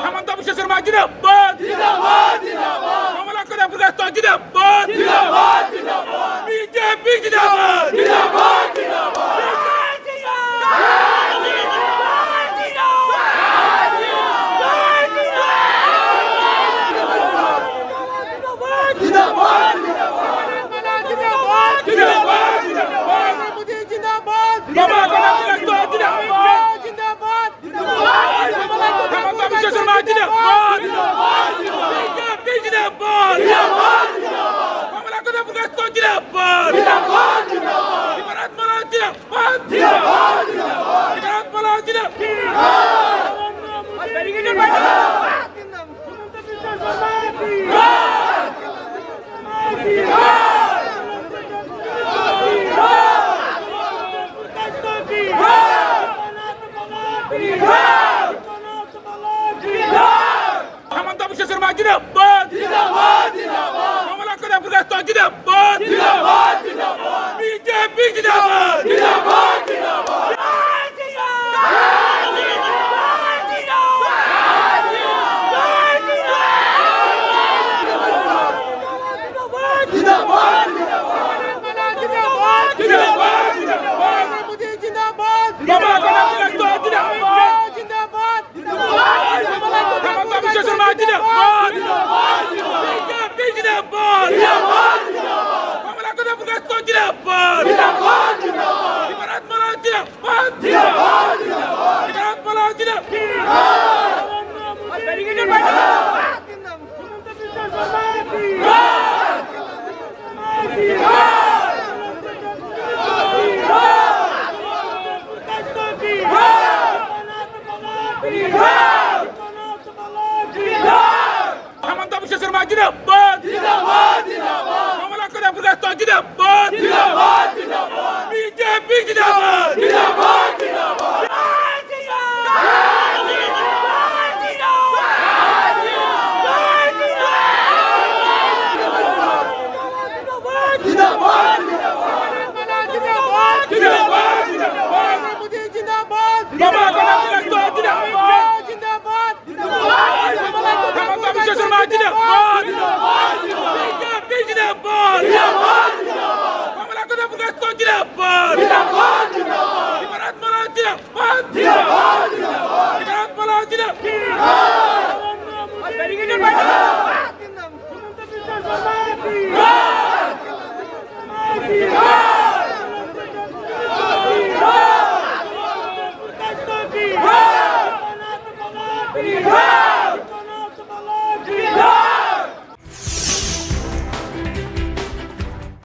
হেমন্ত বিশ্ব শর্মা জিন্দাবাদ জিন্দাবাদ জিন্দাবাদ কমলা করে প্রকাশ জিন্দাবাদ জিন্দাবাদ জিন্দাবাদ বিজেপি জিন্দাবাদ জিন্দাবাদ জিন্দাবাদ হেমন্ত বিশ্ব শর্মা জিন্দাবাদ জিন্দাবাদ জিন্দাবাদ কমলা করে প্রকাশ জিন্দাবাদ জিন্দাবাদ জিন্দাবাদ বিজেপি জিন্দাবাদ জিন্দাবাদ জিন্দাবাদ জিন্দাবাদ হেমন্ত বিশ্ব শর্মা জিন্দাবাদ বিজেপি জিন্দাবাদ কমলা করে প্রকাশ জিন্দাবাদ ভারত মালা জিন্দাবাদ ভারত মালা হেমন্ত বিশ্ব শর্মা জিন্দাবাদ কমলা করে প্রকাশ জিন্দাবাদ বিজেপি জিন্দাবাদ